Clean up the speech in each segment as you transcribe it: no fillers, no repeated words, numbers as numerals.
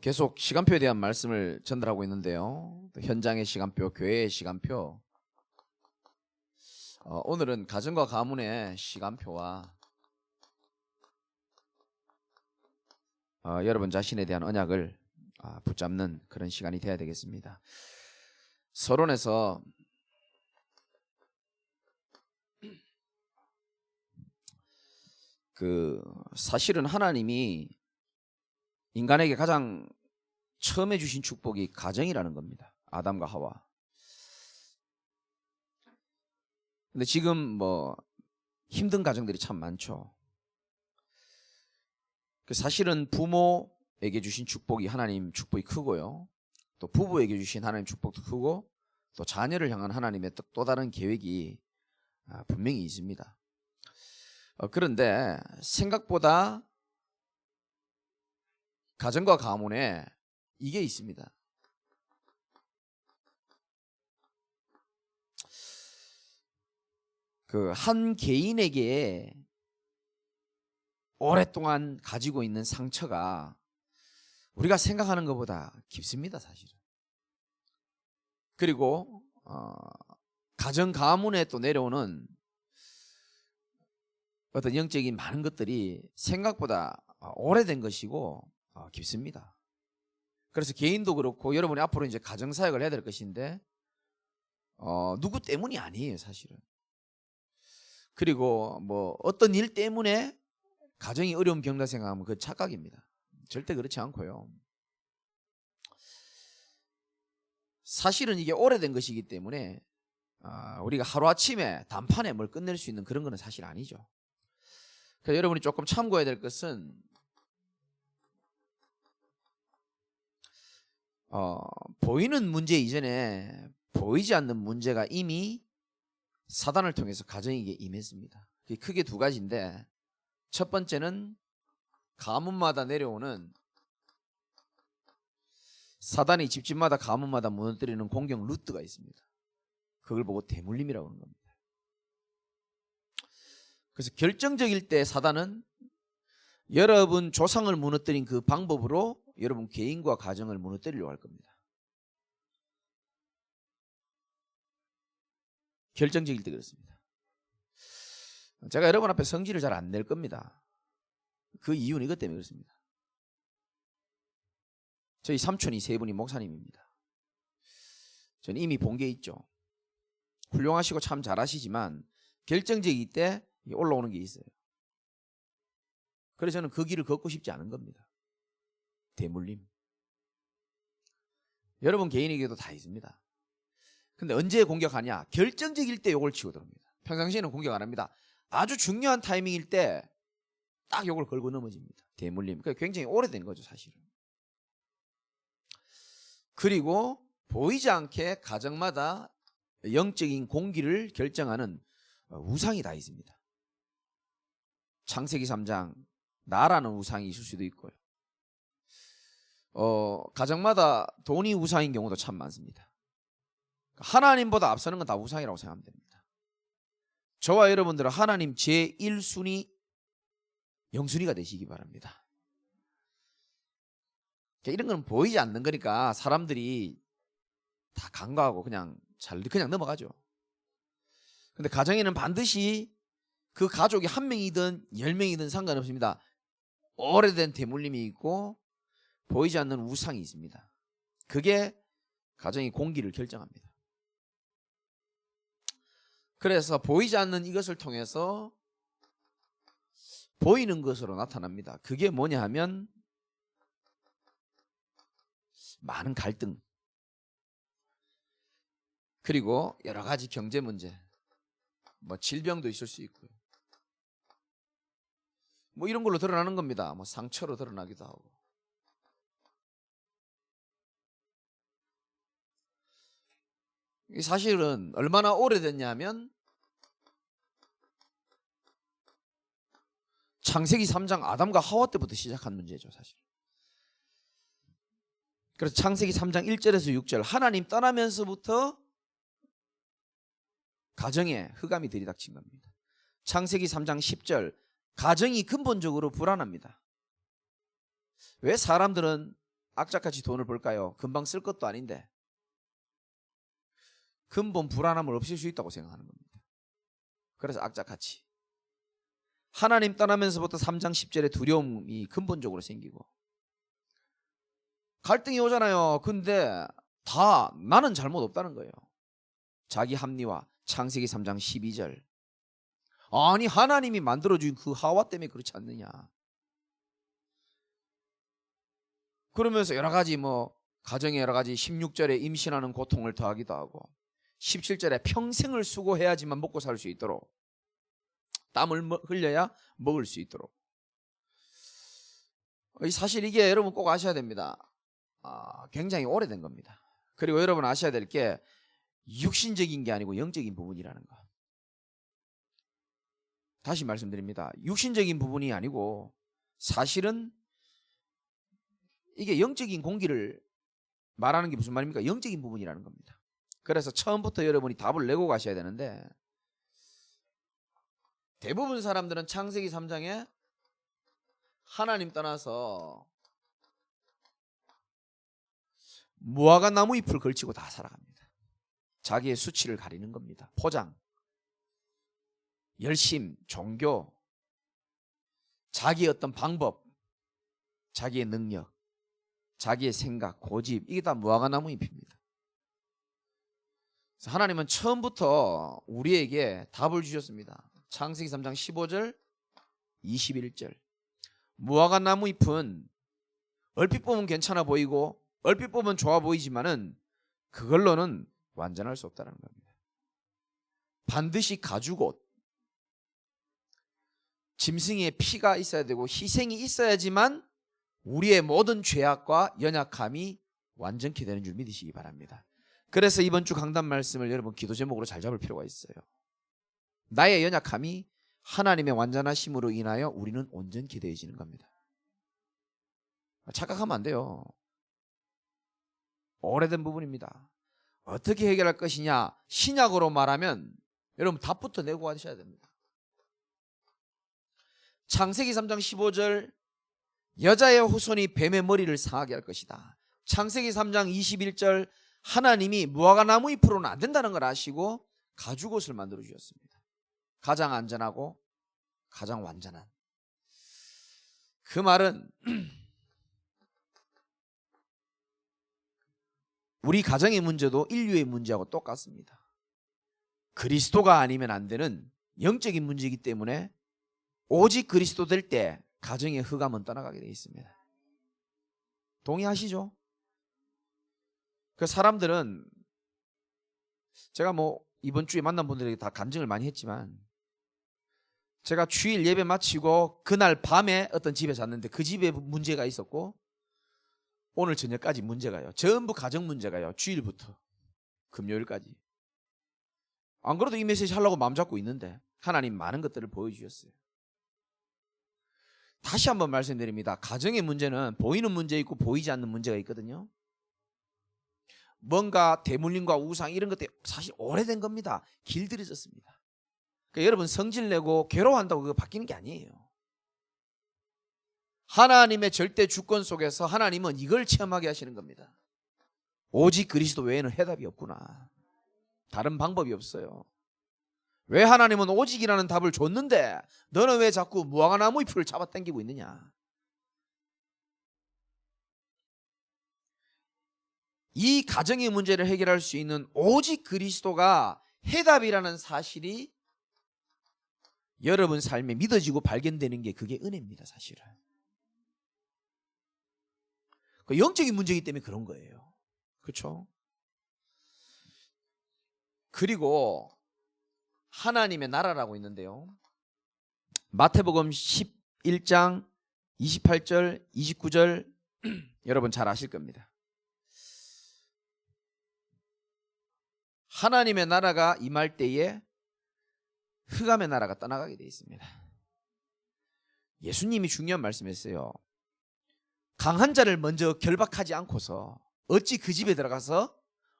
계속 시간표에 대한 말씀을 전달하고 있는데요. 현장의 시간표, 교회의 시간표. 오늘은 가정과 가문의 시간표와 여러분 자신에 대한 언약을 붙잡는 그런 시간이 돼야 되겠습니다. 서론에서 사실은 하나님이 인간에게 가장 처음에 주신 축복이 가정이라는 겁니다. 아담과 하와. 근데 지금 힘든 가정들이 참 많죠. 사실은 부모에게 주신 축복이 하나님 축복이 크고요. 또 부부에게 주신 하나님 축복도 크고 또 자녀를 향한 하나님의 또 다른 계획이 분명히 있습니다. 그런데 생각보다 가정과 가문에 이게 있습니다. 한 개인에게 오랫동안 가지고 있는 상처가 우리가 생각하는 것보다 깊습니다, 사실은. 그리고 가정 가문에 또 내려오는 어떤 영적인 많은 것들이 생각보다 오래된 것이고 깊습니다. 그래서 개인도 그렇고 여러분이 앞으로 이제 가정 사역을 해야 될 것인데 누구 때문이 아니에요, 사실은. 그리고 어떤 일 때문에 가정이 어려움 겪는다 생각하면 그 착각입니다. 절대 그렇지 않고요. 사실은 이게 오래된 것이기 때문에 우리가 하루아침에 단판에 뭘 끝낼 수 있는 그런 거는 사실 아니죠. 그래서 여러분이 조금 참고해야 될 것은 보이는 문제 이전에 보이지 않는 문제가 이미 사단을 통해서 가정에게 임했습니다. 그게 크게 두 가지인데, 첫 번째는 가문마다 내려오는 사단이 집집마다 가문마다 무너뜨리는 공격 루트가 있습니다. 그걸 보고 대물림이라고 하는 겁니다. 그래서 결정적일 때 사단은 여러분 조상을 무너뜨린 그 방법으로 여러분 개인과 가정을 무너뜨리려고 할 겁니다. 결정적일 때 그렇습니다. 제가 여러분 앞에 성질을 잘 안 낼 겁니다. 그 이유는 이것 때문에 그렇습니다. 저희 삼촌이 세 분이 목사님입니다. 저는 이미 본 게 있죠. 훌륭하시고 참 잘하시지만 결정적일 때 올라오는 게 있어요. 그래서 저는 그 길을 걷고 싶지 않은 겁니다. 대물림. 여러분 개인에게도 다 있습니다. 근데 언제 공격하냐? 결정적일 때 요걸 치고 들어옵니다. 평상시에는 공격 안 합니다. 아주 중요한 타이밍일 때 딱 요걸 걸고 넘어집니다. 대물림. 그러니까 굉장히 오래된 거죠, 사실은. 그리고 보이지 않게 가정마다 영적인 공기를 결정하는 우상이 다 있습니다. 창세기 3장 나라는 우상이 있을 수도 있고요. 가정마다 돈이 우상인 경우도 참 많습니다. 하나님보다 앞서는 건 다 우상이라고 생각하면 됩니다. 저와 여러분들은 하나님 제1순위 영순위가 되시기 바랍니다. 이런 건 보이지 않는 거니까 사람들이 다 간과하고 그냥 넘어가죠. 근데 가정에는 반드시 그 가족이 한 명이든 10명이든 상관없습니다. 오래된 대물림이 있고 보이지 않는 우상이 있습니다. 그게 가정의 공기를 결정합니다. 그래서 보이지 않는 이것을 통해서 보이는 것으로 나타납니다. 그게 뭐냐 하면 많은 갈등, 그리고 여러 가지 경제 문제, 질병도 있을 수 있고요. 이런 걸로 드러나는 겁니다. 상처로 드러나기도 하고. 사실은 얼마나 오래됐냐면 창세기 3장 아담과 하와 때부터 시작한 문제죠, 사실. 그래서 창세기 3장 1절에서 6절 하나님 떠나면서부터 가정에 흑암이 들이닥친 겁니다. 창세기 3장 10절 가정이 근본적으로 불안합니다. 왜 사람들은 악착같이 돈을 벌까요? 금방 쓸 것도 아닌데. 근본 불안함을 없앨 수 있다고 생각하는 겁니다. 그래서 악착같이. 하나님 떠나면서부터 3장 10절에 두려움이 근본적으로 생기고 갈등이 오잖아요. 근데 다 나는 잘못 없다는 거예요. 자기 합리화. 창세기 3장 12절. 아니 하나님이 만들어준 그 하와 때문에 그렇지 않느냐. 그러면서 여러 가지 가정에 여러 가지 16절에 임신하는 고통을 더하기도 하고 17절에 평생을 수고해야지만 먹고 살 수 있도록 땀을 흘려야 먹을 수 있도록. 사실 이게 여러분 꼭 아셔야 됩니다. 굉장히 오래된 겁니다. 그리고 여러분 아셔야 될 게 육신적인 게 아니고 영적인 부분이라는 거. 다시 말씀드립니다. 육신적인 부분이 아니고 사실은 이게 영적인 공기를 말하는 게 무슨 말입니까? 영적인 부분이라는 겁니다. 그래서 처음부터 여러분이 답을 내고 가셔야 되는데 대부분 사람들은 창세기 3장에 하나님 떠나서 무화과 나무 잎을 걸치고 다 살아갑니다. 자기의 수치를 가리는 겁니다. 포장, 열심, 종교, 자기의 어떤 방법, 자기의 능력, 자기의 생각, 고집, 이게 다 무화과 나무 잎입니다. 그래서 하나님은 처음부터 우리에게 답을 주셨습니다. 창세기 3장 15절 21절. 무화과 나무 잎은 얼핏 보면 괜찮아 보이고 얼핏 보면 좋아 보이지만은 그걸로는 완전할 수 없다는 겁니다. 반드시 가죽옷, 짐승의 피가 있어야 되고 희생이 있어야지만 우리의 모든 죄악과 연약함이 완전케 되는 줄 믿으시기 바랍니다. 그래서 이번 주 강단 말씀을 여러분 기도 제목으로 잘 잡을 필요가 있어요. 나의 연약함이 하나님의 완전하심으로 인하여 우리는 온전케 되어지는 겁니다. 착각하면 안 돼요. 오래된 부분입니다. 어떻게 해결할 것이냐? 신약으로 말하면 여러분 답부터 내고 가셔야 됩니다. 창세기 3장 15절 여자의 후손이 뱀의 머리를 상하게 할 것이다. 창세기 3장 21절 하나님이 무화과 나무 잎으로는 안 된다는 걸 아시고 가죽옷을 만들어 주셨습니다. 가장 안전하고 가장 완전한. 그 말은 우리 가정의 문제도 인류의 문제하고 똑같습니다. 그리스도가 아니면 안 되는 영적인 문제이기 때문에 오직 그리스도 될 때 가정의 흑암은 떠나가게 되어 있습니다. 동의하시죠? 그 사람들은 제가 이번 주에 만난 분들에게 다 간증을 많이 했지만 제가 주일 예배 마치고 그날 밤에 어떤 집에 잤는데 그 집에 문제가 있었고 오늘 저녁까지 문제가요. 전부 가정 문제가요. 주일부터 금요일까지. 안 그래도 이 메시지 하려고 마음 잡고 있는데 하나님 많은 것들을 보여주셨어요. 다시 한번 말씀드립니다. 가정의 문제는 보이는 문제 있고 보이지 않는 문제가 있거든요. 뭔가 대물림과 우상 이런 것들 사실 오래된 겁니다. 길들여졌습니다. 그러니까 여러분 성질 내고 괴로워한다고 그거 바뀌는 게 아니에요. 하나님의 절대 주권 속에서 하나님은 이걸 체험하게 하시는 겁니다. 오직 그리스도 외에는 해답이 없구나. 다른 방법이 없어요. 왜 하나님은 오직이라는 답을 줬는데 너는 왜 자꾸 무화과 나무 잎을 잡아당기고 있느냐. 이 가정의 문제를 해결할 수 있는 오직 그리스도가 해답이라는 사실이 여러분 삶에 믿어지고 발견되는 게 그게 은혜입니다. 사실은 그 영적인 문제이기 때문에 그런 거예요. 그렇죠? 그리고 하나님의 나라라고 있는데요. 마태복음 11장 28절 29절 여러분 잘 아실 겁니다. 하나님의 나라가 임할 때에 흑암의 나라가 떠나가게 되어 있습니다. 예수님이 중요한 말씀했어요. 강한 자를 먼저 결박하지 않고서 어찌 그 집에 들어가서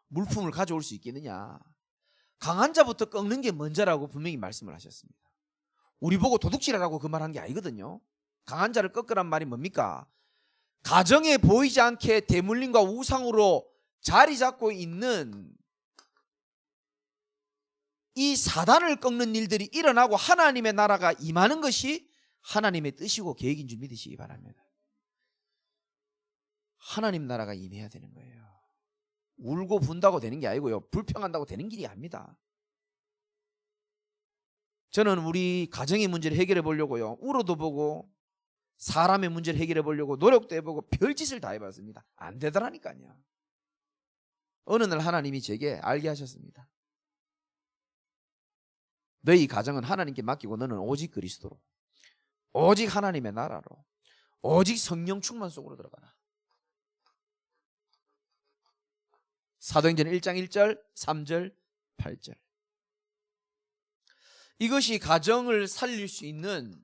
물품을 가져올 수 있겠느냐. 강한 자부터 꺾는 게 먼저라고 분명히 말씀을 하셨습니다. 우리 보고 도둑질하라고 그 말한 게 아니거든요. 강한 자를 꺾으란 말이 뭡니까? 가정에 보이지 않게 대물림과 우상으로 자리 잡고 있는 이 사단을 꺾는 일들이 일어나고 하나님의 나라가 임하는 것이 하나님의 뜻이고 계획인 줄 믿으시기 바랍니다. 하나님 나라가 임해야 되는 거예요. 울고 분다고 되는 게 아니고요. 불평한다고 되는 길이 아닙니다. 저는 우리 가정의 문제를 해결해 보려고요. 울어도 보고 사람의 문제를 해결해 보려고 노력도 해보고 별짓을 다 해봤습니다. 안 되더라니까요. 어느 날 하나님이 제게 알게 하셨습니다. 너희 가정은 하나님께 맡기고 너는 오직 그리스도로, 오직 하나님의 나라로, 오직 성령 충만 속으로 들어가라. 사도행전 1장 1절, 3절, 8절. 이것이 가정을 살릴 수 있는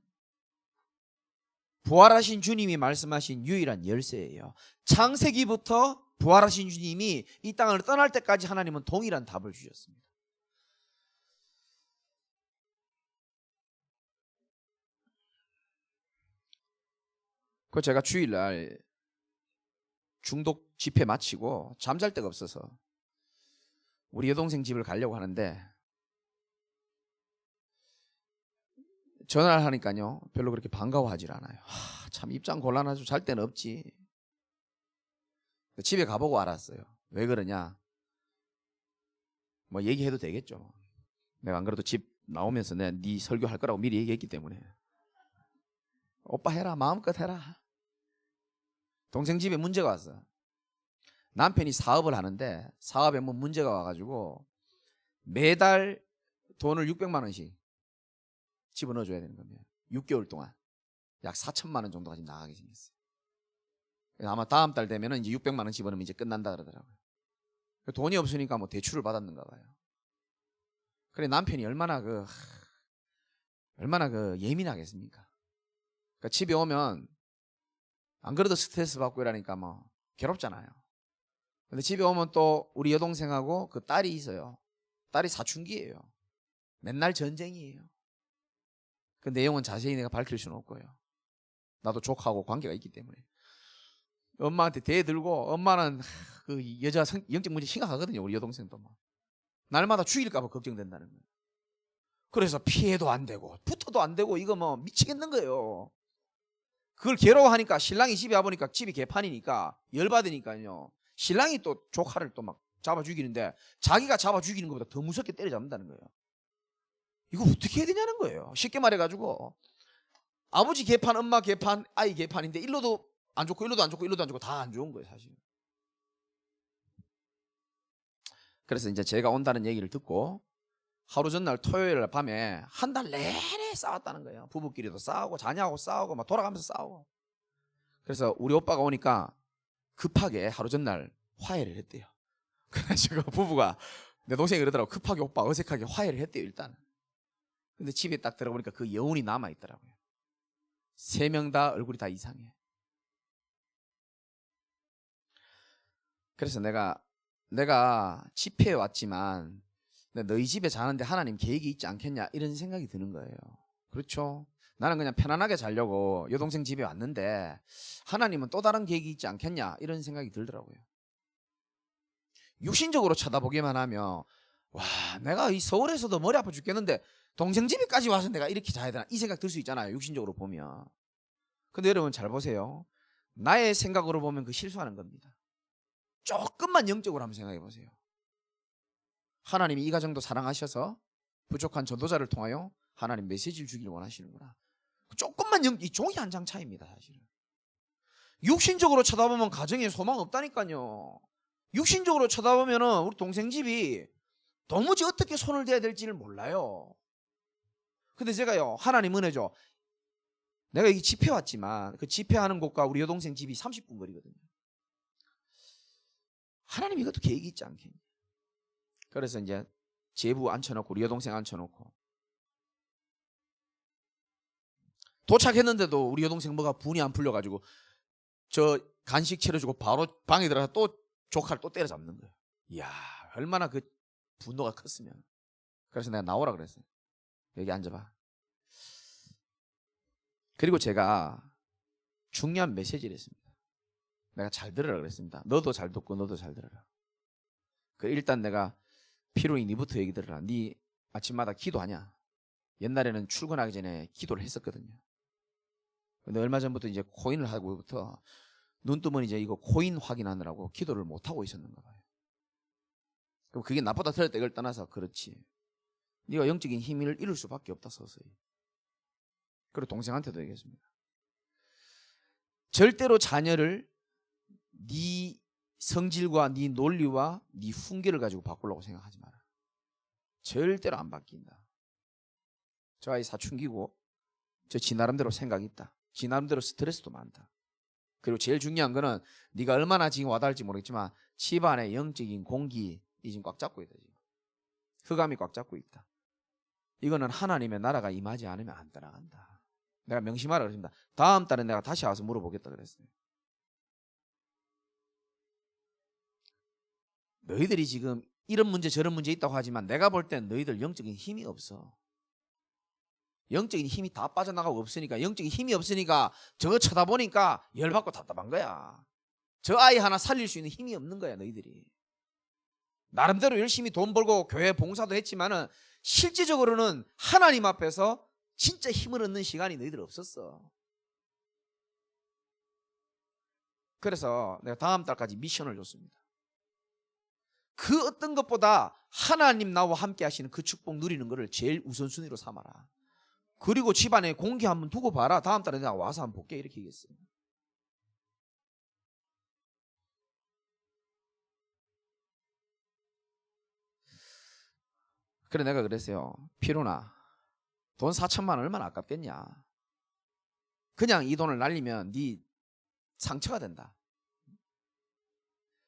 부활하신 주님이 말씀하신 유일한 열쇠예요. 창세기부터 부활하신 주님이 이 땅을 떠날 때까지 하나님은 동일한 답을 주셨습니다. 그 제가 주일날 중독 집회 마치고 잠잘 데가 없어서 우리 여동생 집을 가려고 하는데 전화를 하니까요 별로 그렇게 반가워하질 않아요. 참 입장 곤란하죠. 잘 데는 없지. 집에 가보고 알았어요. 왜 그러냐, 뭐 얘기해도 되겠죠. 내가 안 그래도 집 나오면서 내가 네 설교할 거라고 미리 얘기했기 때문에 오빠 해라, 마음껏 해라. 동생 집에 문제가 왔어. 남편이 사업을 하는데 사업에 뭐 문제가 와가지고 매달 돈을 600만 원씩 집어넣어줘야 되는 겁니다. 6개월 동안 약 4천만 원 정도가 지금 나가게 생겼어요. 아마 다음 달 되면은 이제 600만 원 집어넣으면 이제 끝난다 그러더라고요. 돈이 없으니까 뭐 대출을 받았는가 봐요. 그래 남편이 얼마나 예민하겠습니까? 그러니까 집에 오면 안 그래도 스트레스 받고 이러니까 뭐 괴롭잖아요. 근데 집에 오면 또 우리 여동생하고 그 딸이 있어요. 딸이 사춘기예요. 맨날 전쟁이에요. 그 내용은 자세히 내가 밝힐 수는 없고요. 나도 족하고 관계가 있기 때문에. 엄마한테 대들고, 엄마는 그 여자 영적 문제 심각하거든요. 우리 여동생도 뭐. 날마다 죽일까 봐 걱정된다는 거예요. 그래서 피해도 안 되고 붙어도 안 되고 이거 뭐 미치겠는 거예요. 그걸 괴로워하니까 신랑이 집에 와보니까 집이 개판이니까 열받으니까요. 신랑이 또 조카를 또 막 잡아 죽이는데 자기가 잡아 죽이는 것보다 더 무섭게 때려잡는다는 거예요. 이거 어떻게 해야 되냐는 거예요. 쉽게 말해가지고 아버지 개판, 엄마 개판, 아이 개판인데 일로도 안 좋고 일로도 안 좋고 일로도 안 좋고 다 안 좋은 거예요 사실. 그래서 이제 제가 온다는 얘기를 듣고 하루 전날 토요일 밤에 한 달 내내 싸웠다는 거예요. 부부끼리도 싸우고 자녀하고 싸우고 막 돌아가면서 싸우고. 그래서 우리 오빠가 오니까 급하게 하루 전날 화해를 했대요. 그래가지고 부부가, 내 동생이 그러더라고. 급하게 오빠 어색하게 화해를 했대요 일단. 근데 집에 딱 들어보니까 그 여운이 남아있더라고요. 3명 다 얼굴이 다 이상해. 그래서 내가 집회에 왔지만 너희 집에 자는데 하나님 계획이 있지 않겠냐 이런 생각이 드는 거예요. 그렇죠? 나는 그냥 편안하게 자려고 여동생 집에 왔는데 하나님은 또 다른 계획이 있지 않겠냐 이런 생각이 들더라고요. 육신적으로 쳐다보기만 하면 와, 내가 이 서울에서도 머리 아파 죽겠는데 동생 집에까지 와서 내가 이렇게 자야 되나 이 생각 들 수 있잖아요. 육신적으로 보면. 근데 여러분 잘 보세요. 나의 생각으로 보면 그 실수하는 겁니다. 조금만 영적으로 한번 생각해 보세요. 하나님이 이 가정도 사랑하셔서 부족한 전도자를 통하여 하나님 메시지를 주기를 원하시는구나. 조금만 이 종이 한 장 차이입니다 사실은. 육신적으로 쳐다보면 가정에 소망 없다니까요. 육신적으로 쳐다보면 우리 동생 집이 도무지 어떻게 손을 대야 될지를 몰라요. 근데 제가요 하나님 은혜죠. 내가 여기 집회 왔지만 그 집회하는 곳과 우리 여동생 집이 30분 거리거든요. 하나님 이것도 계획이 있지 않겠니? 그래서 이제 제부 앉혀놓고 우리 여동생 앉혀놓고 도착했는데도 우리 여동생 뭐가 분이 안 풀려가지고 저 간식 차려주고 바로 방에 들어가서 또 조카를 또 때려잡는 거예요. 이야 얼마나 그 분노가 컸으면. 그래서 내가 나오라 그랬어요. 여기 앉아봐. 그리고 제가 중요한 메시지를 했습니다. 내가 잘 들으라 그랬습니다. 너도 잘 듣고 너도 잘 들으라. 일단 내가 필요히 니부터 얘기 들으라. 니 아침마다 기도하냐? 옛날에는 출근하기 전에 기도를 했었거든요. 근데 얼마 전부터 이제 코인을 하고부터 눈 뜨면 이제 이거 코인 확인하느라고 기도를 못하고 있었는가 봐요. 그럼 그게 나쁘다 틀렸다 이걸 떠나서 그렇지. 네가 영적인 힘을 잃을 수밖에 없다 서서히. 그리고 동생한테도 얘기했습니다. 절대로 자녀를 네 성질과 네 논리와 네 훈계를 가지고 바꾸려고 생각하지 마라. 절대로 안 바뀐다. 저 아이 사춘기고 지 나름대로 생각이 있다. 지 나름대로 스트레스도 많다. 그리고 제일 중요한 거는 네가 얼마나 지금 와닿을지 모르겠지만 집안의 영적인 공기 이 지금 꽉 잡고 있다. 지금. 흑암이 꽉 잡고 있다. 이거는 하나님의 나라가 임하지 않으면 안 따라간다. 내가 명심하라 그랬습니다. 다음 달에 내가 다시 와서 물어보겠다 그랬어요. 너희들이 지금 이런 문제 저런 문제 있다고 하지만 내가 볼 땐 너희들 영적인 힘이 없어. 영적인 힘이 다 빠져나가고 없으니까, 영적인 힘이 없으니까 저거 쳐다보니까 열받고 답답한 거야. 저 아이 하나 살릴 수 있는 힘이 없는 거야. 너희들이 나름대로 열심히 돈 벌고 교회 봉사도 했지만은 실질적으로는 하나님 앞에서 진짜 힘을 얻는 시간이 너희들 없었어. 그래서 내가 다음 달까지 미션을 줬습니다. 그 어떤 것보다 하나님 나와 함께 하시는 그 축복 누리는 것을 제일 우선순위로 삼아라. 그리고 집안에 공기 한번 두고 봐라. 다음 달에 내가 와서 한번 볼게. 이렇게 얘기했어요. 그래 내가 그랬어요. 피로나 돈 4천만 원 얼마나 아깝겠냐. 그냥 이 돈을 날리면 네 상처가 된다.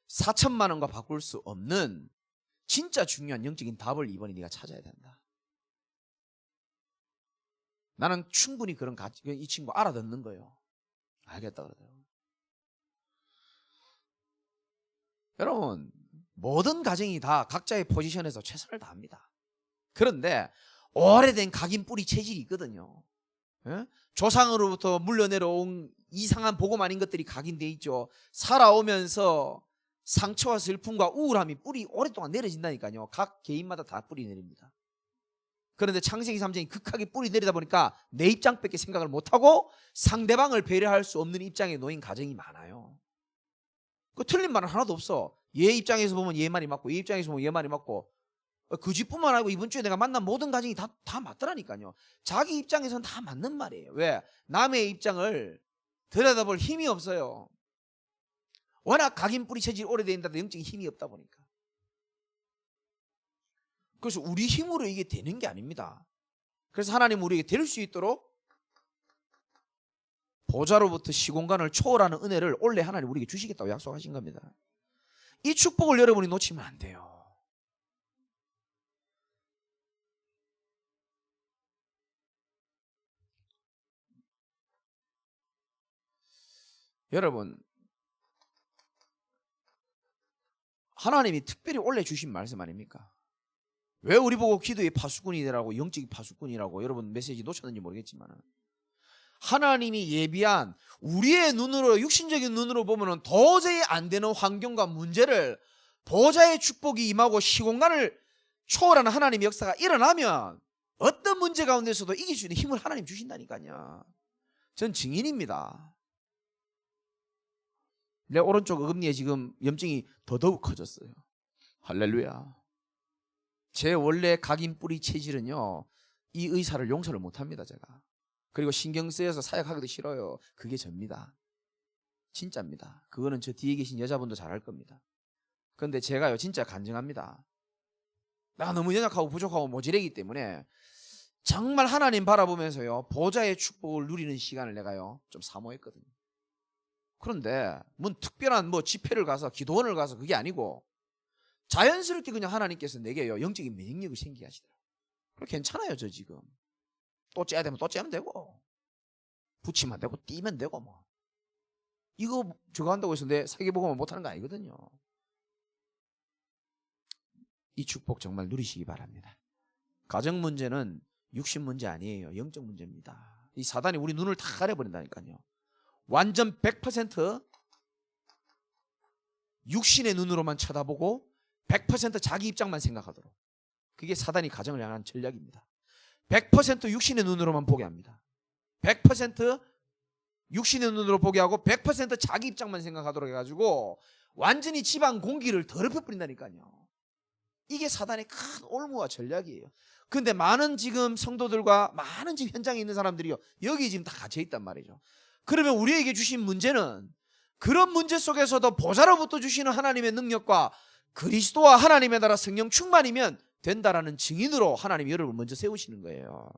4천만 원과 바꿀 수 없는 진짜 중요한 영적인 답을 이번에 네가 찾아야 된다. 나는 충분히 그런 이 친구 알아듣는 거예요. 알겠다 그러더라고요. 여러분 모든 가정이 다 각자의 포지션에서 최선을 다합니다. 그런데 오래된 각인 뿌리 체질이 있거든요. 예? 조상으로부터 물려내려온 이상한 복음 아닌 것들이 각인돼 있죠. 살아오면서 상처와 슬픔과 우울함이 뿌리 오랫동안 내려진다니까요. 각 개인마다 다 뿌리 내립니다. 그런데 창세기 3장이 극하게 뿌리 내리다 보니까 내 입장밖에 생각을 못하고 상대방을 배려할 수 없는 입장에 놓인 가정이 많아요. 그 틀린 말은 하나도 없어. 얘 입장에서 보면 얘 말이 맞고 얘 입장에서 보면 얘 말이 맞고 그 집뿐만 아니고 이번 주에 내가 만난 모든 가정이 다 맞더라니까요. 자기 입장에서는 다 맞는 말이에요. 왜? 남의 입장을 들여다볼 힘이 없어요. 워낙 각인 뿌리 체질이 오래된다도 영적인 힘이 없다 보니까. 그래서 우리 힘으로 이게 되는 게 아닙니다. 그래서 하나님 우리에게 될 수 있도록 보좌로부터 시공간을 초월하는 은혜를 원래 하나님 우리에게 주시겠다고 약속하신 겁니다. 이 축복을 여러분이 놓치면 안 돼요. 여러분 하나님이 특별히 원래 주신 말씀 아닙니까? 왜 우리 보고 기도의 파수꾼이라고 영적인 파수꾼이라고 여러분 메시지 놓쳤는지 모르겠지만 하나님이 예비한 우리의 눈으로 육신적인 눈으로 보면 도저히 안 되는 환경과 문제를 보좌의 축복이 임하고 시공간을 초월하는 하나님의 역사가 일어나면 어떤 문제 가운데서도 이길 수 있는 힘을 하나님 주신다니까요. 전 증인입니다. 내 오른쪽 어금니에 지금 염증이 더더욱 커졌어요. 할렐루야. 제 원래 각인 뿌리 체질은요 이 의사를 용서를 못합니다. 제가. 그리고 신경 쓰여서 사역하기도 싫어요. 그게 접니다. 진짜입니다. 그거는 저 뒤에 계신 여자분도 잘할 겁니다. 그런데 제가요 진짜 간증합니다. 내가 너무 연약하고 부족하고 모질하기 때문에 정말 하나님 바라보면서요 보좌의 축복을 누리는 시간을 내가요 좀 사모했거든요. 그런데 뭐 특별한 뭐 집회를 가서 기도원을 가서 그게 아니고 자연스럽게 그냥 하나님께서 내게요 영적인免疫力을 생기게 하시더라고요. 괜찮아요. 저 지금 또 째야 되면 또 째면 되고 붙이면 되고 띄면 되고 뭐 이거 저거 한다고 해서 내 세계복음을 못하는 거 아니거든요. 이 축복 정말 누리시기 바랍니다. 가정 문제는 육신 문제 아니에요. 영적 문제입니다. 이 사단이 우리 눈을 다 가려버린다니까요. 완전 100% 육신의 눈으로만 쳐다보고 100% 자기 입장만 생각하도록. 그게 사단이 가정을 향한 전략입니다. 100% 육신의 눈으로만 보게 합니다. 100% 육신의 눈으로 보게 하고 100% 자기 입장만 생각하도록 해가지고 완전히 집안 공기를 더럽혀 버린다니까요. 이게 사단의 큰 올무와 전략이에요. 근데 많은 지금 성도들과 많은 지금 현장에 있는 사람들이요, 여기 지금 다 갇혀 있단 말이죠. 그러면 우리에게 주신 문제는 그런 문제 속에서도 보좌로부터 주시는 하나님의 능력과 그리스도와 하나님의 나라 성령 충만이면 된다라는 증인으로 하나님이 여러분을 먼저 세우시는 거예요.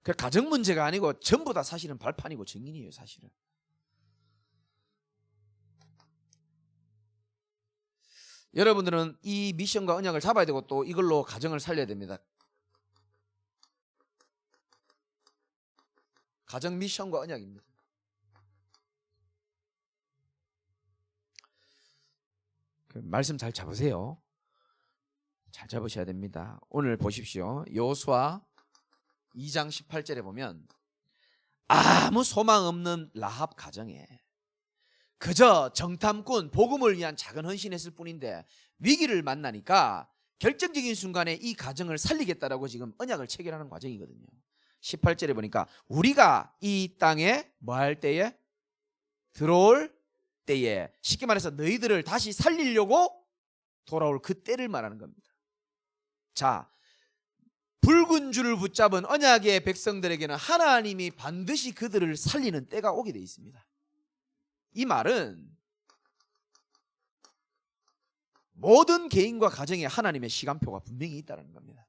그 가정 문제가 아니고 전부 다 사실은 발판이고 증인이에요. 사실은. 여러분들은 이 미션과 언약을 잡아야 되고 또 이걸로 가정을 살려야 됩니다. 가정 미션과 언약입니다. 그 말씀 잘 잡으세요. 잘 잡으셔야 됩니다. 오늘 보십시오. 여호수아 2장 18절에 보면 아무 소망 없는 라합 가정에 그저 정탐꾼 복음을 위한 작은 헌신했을 뿐인데 위기를 만나니까 결정적인 순간에 이 가정을 살리겠다라고 지금 언약을 체결하는 과정이거든요. 18절에 보니까 우리가 이 땅에 뭐 할 때에 들어올 때에, 쉽게 말해서 너희들을 다시 살리려고 돌아올 그 때를 말하는 겁니다. 자, 붉은 줄을 붙잡은 언약의 백성들에게는 하나님이 반드시 그들을 살리는 때가 오게 돼 있습니다. 이 말은 모든 개인과 가정에 하나님의 시간표가 분명히 있다는 겁니다.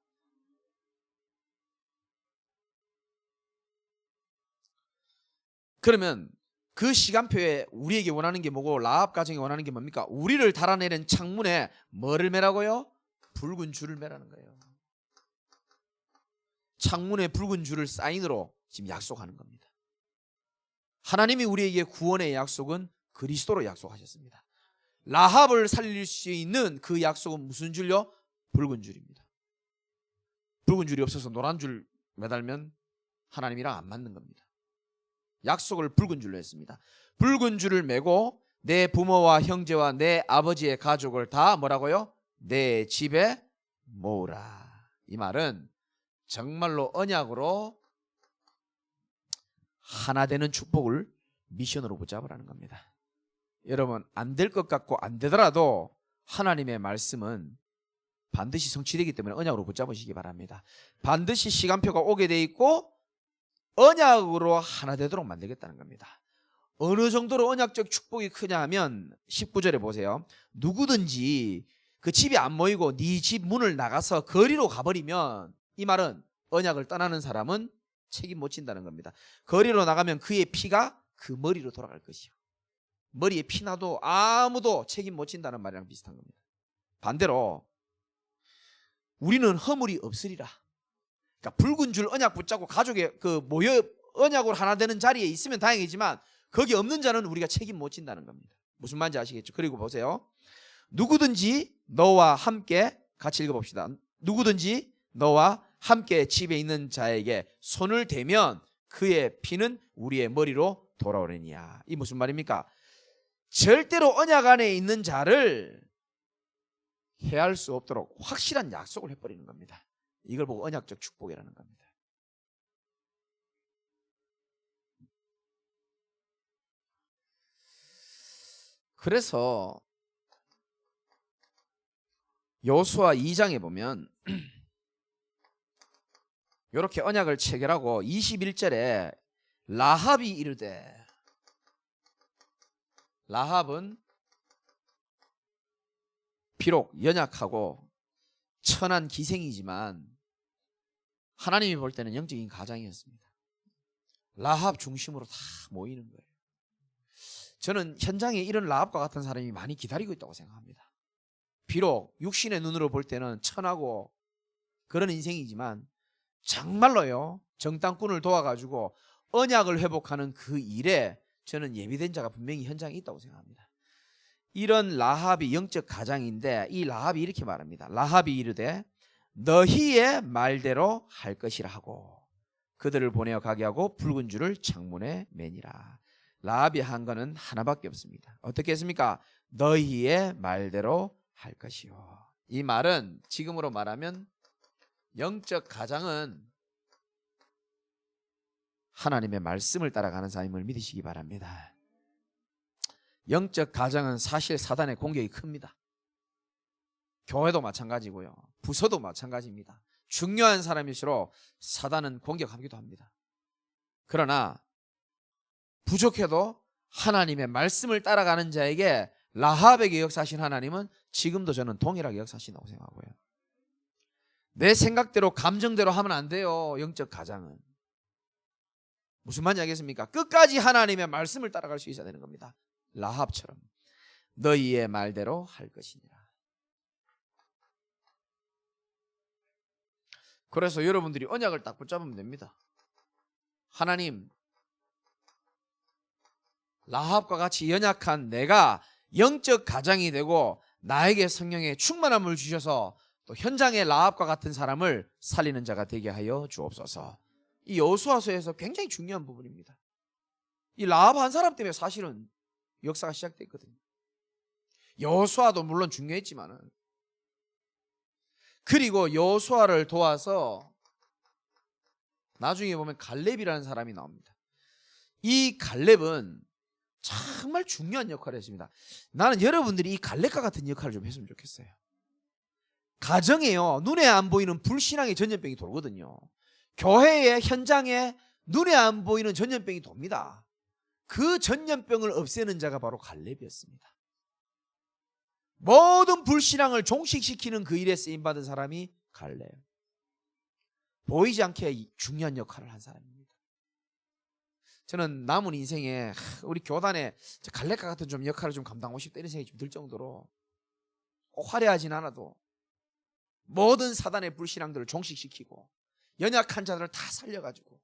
그러면 그 시간표에 우리에게 원하는 게 뭐고 라합 가정이 원하는 게 뭡니까? 우리를 달아내는 창문에 뭐를 매라고요? 붉은 줄을 매라는 거예요. 창문에 붉은 줄을 사인으로 지금 약속하는 겁니다. 하나님이 우리에게 구원의 약속은 그리스도로 약속하셨습니다. 라합을 살릴 수 있는 그 약속은 무슨 줄요? 붉은 줄입니다. 붉은 줄이 없어서 노란 줄 매달면 하나님이랑 안 맞는 겁니다. 약속을 붉은 줄로 했습니다. 붉은 줄을 매고 내 부모와 형제와 내 아버지의 가족을 다 뭐라고요? 내 집에 모으라. 이 말은 정말로 언약으로 하나 되는 축복을 미션으로 붙잡으라는 겁니다. 여러분, 안 될 것 같고 안 되더라도 하나님의 말씀은 반드시 성취되기 때문에 언약으로 붙잡으시기 바랍니다. 반드시 시간표가 오게 돼 있고 언약으로 하나 되도록 만들겠다는 겁니다. 어느 정도로 언약적 축복이 크냐 하면 19절에 보세요. 누구든지 그 집이 안 모이고 네 집 문을 나가서 거리로 가버리면, 이 말은 언약을 떠나는 사람은 책임 못 진다는 겁니다. 거리로 나가면 그의 피가 그 머리로 돌아갈 것이요, 머리에 피 나도 아무도 책임 못 진다는 말이랑 비슷한 겁니다. 반대로 우리는 허물이 없으리라. 그러니까 붉은 줄 언약 붙잡고 가족의 그 모여 언약으로 하나 되는 자리에 있으면 다행이지만 거기 없는 자는 우리가 책임 못 진다는 겁니다. 무슨 말인지 아시겠죠? 그리고 보세요. 누구든지 너와 함께, 같이 읽어봅시다. 누구든지 너와 함께 집에 있는 자에게 손을 대면 그의 피는 우리의 머리로 돌아오느니라. 이 무슨 말입니까? 절대로 언약 안에 있는 자를 해할 수 없도록 확실한 약속을 해버리는 겁니다. 이걸 보고 언약적 축복이라는 겁니다. 그래서 여호수아 2장에 보면 이렇게 언약을 체결하고 21절에 라합이 이르되, 라합은 비록 연약하고 천한 기생이지만 하나님이 볼 때는 영적인 가장이었습니다. 라합 중심으로 다 모이는 거예요. 저는 현장에 이런 라합과 같은 사람이 많이 기다리고 있다고 생각합니다. 비록 육신의 눈으로 볼 때는 천하고 그런 인생이지만 정말로요, 정탐꾼을 도와가지고 언약을 회복하는 그 일에 저는 예비된 자가 분명히 현장에 있다고 생각합니다. 이런 라합이 영적 가장인데 이 라합이 이렇게 말합니다. 라합이 이르되 너희의 말대로 할 것이라 하고 그들을 보내어 가게 하고 붉은 줄을 창문에 매니라. 라합이 한 거는 하나밖에 없습니다. 어떻게 했습니까? 너희의 말대로 할 것이요. 이 말은 지금으로 말하면 영적 가장은 하나님의 말씀을 따라가는 삶을 믿으시기 바랍니다. 영적 가장은 사실 사단의 공격이 큽니다. 교회도 마찬가지고요. 부서도 마찬가지입니다. 중요한 사람일수록 사단은 공격하기도 합니다. 그러나 부족해도 하나님의 말씀을 따라가는 자에게 라합에게 역사하신 하나님은 지금도 저는 동일하게 역사하신다고 생각하고요. 내 생각대로 감정대로 하면 안 돼요. 영적 가장은. 무슨 말인지 알겠습니까? 끝까지 하나님의 말씀을 따라갈 수 있어야 되는 겁니다. 라합처럼 너희의 말대로 할 것이니라. 그래서 여러분들이 언약을 딱 붙잡으면 됩니다. 하나님, 라합과 같이 연약한 내가 영적 가장이 되고 나에게 성령의 충만함을 주셔서 또 현장의 라합과 같은 사람을 살리는 자가 되게 하여 주옵소서. 이 여호수아서에서 굉장히 중요한 부분입니다. 이 라합 한 사람 때문에 사실은 역사가 시작됐거든요. 여호수아도 물론 중요했지만은, 그리고 여호수아를 도와서 나중에 보면 갈렙이라는 사람이 나옵니다. 이 갈렙은 정말 중요한 역할을 했습니다. 나는 여러분들이 이 갈렙과 같은 역할을 좀 했으면 좋겠어요. 가정에요, 눈에 안 보이는 불신앙의 전염병이 돌거든요. 교회의 현장에 눈에 안 보이는 전염병이 돕니다. 그 전염병을 없애는 자가 바로 갈렙이었습니다. 모든 불신앙을 종식시키는 그 일에 쓰임받은 사람이 갈렙. 보이지 않게 중요한 역할을 한 사람입니다. 저는 남은 인생에 우리 교단에 갈렙과 같은 좀 역할을 좀 감당하고 싶다 이런 생각이 좀 들 정도로 화려하진 않아도 모든 사단의 불신앙들을 종식시키고 연약한 자들을 다 살려가지고